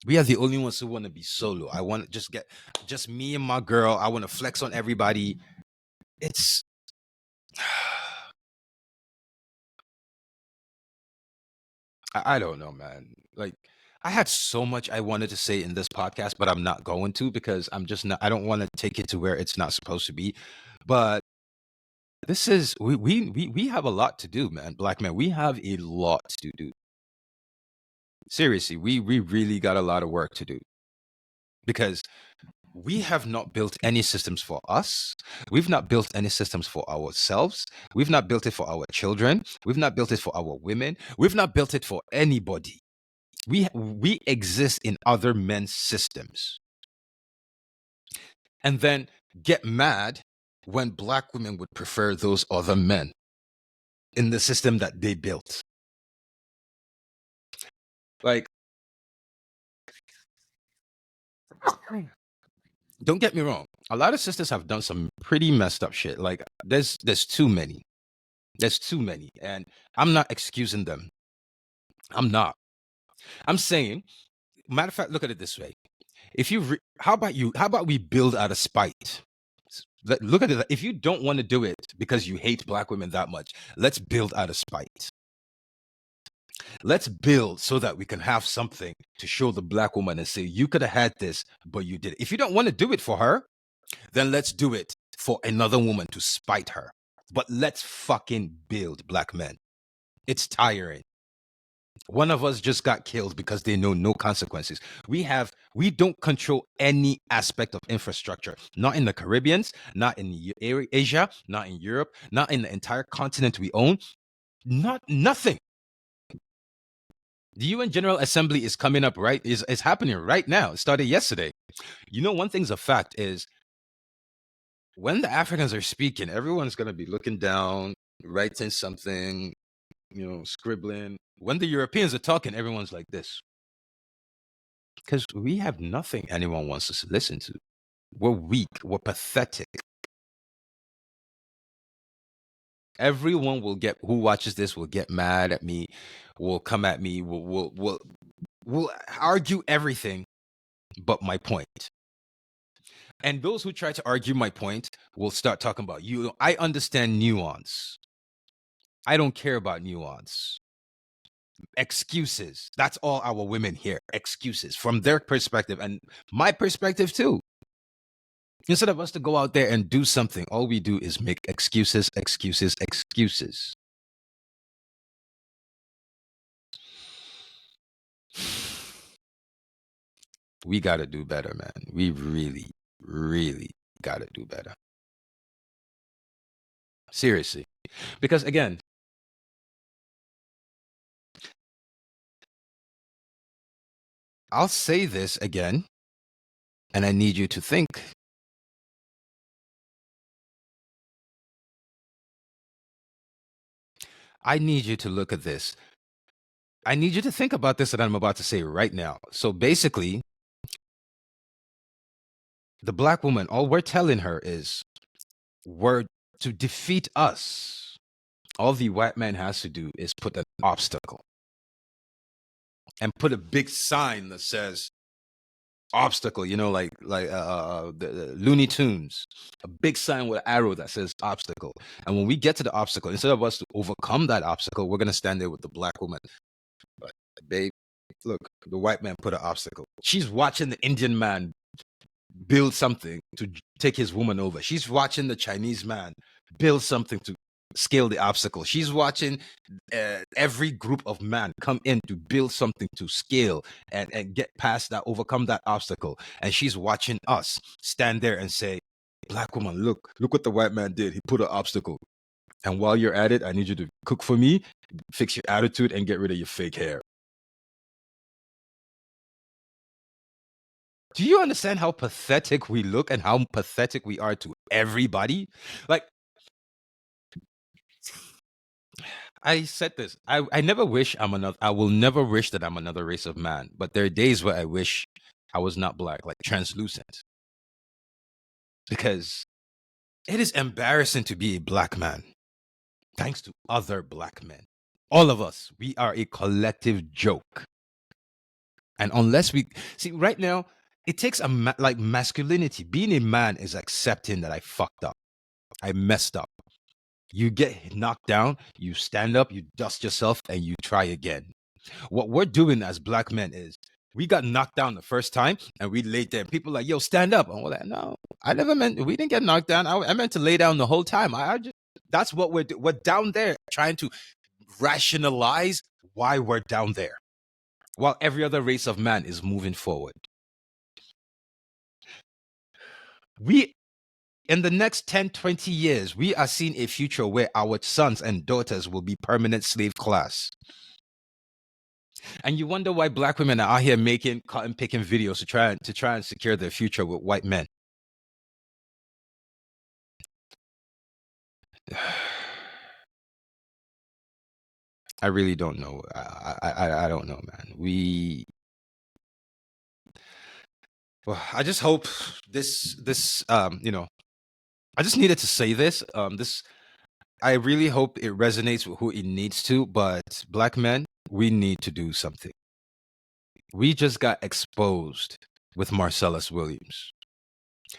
We are the only ones who want to be solo. I want to just get just me and my girl. I want to flex on everybody. It's I don't know, man. Like, I had so much I wanted to say in this podcast, but I'm not going to, because I'm just not. I don't want to take it to where it's not supposed to be. But this is we have a lot to do, man. Black men, we have a lot to do. Seriously, we really got a lot of work to do, because we have not built any systems for us. We've not built any systems for ourselves. We've not built it for our children. We've not built it for our women. We've not built it for anybody. We exist in other men's systems, and then get mad when black women would prefer those other men in the system that they built. Like, don't get me wrong. A lot of sisters have done some pretty messed up shit. Like, there's too many. There's too many. And I'm not excusing them. I'm not. I'm saying, matter of fact, look at it this way. If you, how about we build out of spite? Look at it. If you don't want to do it because you hate black women that much, let's build out of spite. Let's build so that we can have something to show the black woman and say, you could have had this, but you did it. If you don't want to do it for her, then let's do it for another woman to spite her. But let's fucking build, black men. It's tiring. One of us just got killed because they know no consequences. We don't control any aspect of infrastructure. Not in the Caribbean, not in Asia, not in Europe, not in the entire continent we own. Nothing. The UN General Assembly is coming up, right? Is happening right now. It started yesterday. You know, one thing's a fact is when the Africans are speaking, everyone's gonna be looking down, writing something, scribbling. When the Europeans are talking, everyone's like this. Because we have nothing anyone wants us to listen to. We're weak. We're pathetic. Everyone who watches this will get mad at me, will come at me, will argue everything but my point. And those who try to argue my point will start talking about you. I understand nuance. I don't care about nuance. Excuses. That's all our women hear. Excuses from their perspective and my perspective too. Instead of us to go out there and do something, all we do is make excuses, excuses, excuses. We got to do better, man. We really, really got to do better. Seriously. Because again, I'll say this again, and I need you to think. I need you to look at this. I need you to think about this that I'm about to say right now. So basically, the black woman, all we're telling her is, to defeat us, all the white man has to do is put an obstacle and put a big sign that says obstacle, like the Looney Tunes, a big sign with an arrow that says obstacle. And when we get to the obstacle, instead of us to overcome that obstacle, we're going to stand there with the black woman. Like, babe, look, the white man put an obstacle. She's watching the Indian man build something to take his woman over. She's watching the Chinese man build something to scale the obstacle. She's watching every group of men come in to build something to scale and get past that, overcome that obstacle. And she's watching us stand there and say, black woman, look what the white man did. He put an obstacle. And while you're at it, I need you to cook for me, fix your attitude, and get rid of your fake hair. Do you understand how pathetic we look and how pathetic we are to everybody? Like, I said this. I never wish I will never wish that I'm another race of man. But there are days where I wish I was not black, like translucent. Because it is embarrassing to be a black man. Thanks to other black men. All of us, we are a collective joke. And unless we see right now, it takes like masculinity. Being a man is accepting that I fucked up. I messed up. You get knocked down, you stand up, you dust yourself, and you try again. What we're doing as black men is we got knocked down the first time and we laid there. People like, yo, stand up. And we're like, no, I never meant, we didn't get knocked down. I meant to lay down the whole time. That's what we're down there trying to rationalize why we're down there while every other race of man is moving forward. In the next 10, 20 years, we are seeing a future where our sons and daughters will be permanent slave class. And you wonder why black women are out here making cotton picking videos to try and secure their future with white men. I really don't know. I don't know, man. Well, I just hope this, I just needed to say this. I really hope it resonates with who it needs to, but black men, we need to do something. We just got exposed with Marcellus Williams.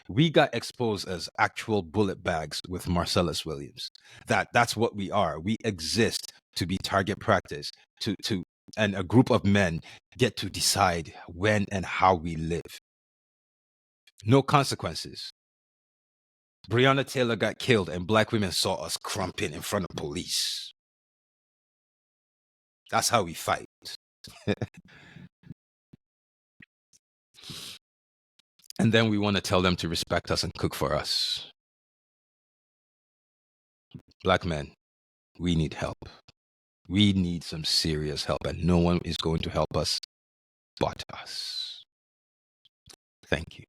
We got exposed as actual bullet bags with Marcellus Williams. That's what we are. We exist to be target practice, to and a group of men get to decide when and how we live. No consequences. Breonna Taylor got killed and black women saw us crumping in front of police. That's how we fight. And then we want to tell them to respect us and cook for us. Black men, we need help. We need some serious help, and no one is going to help us but us. Thank you.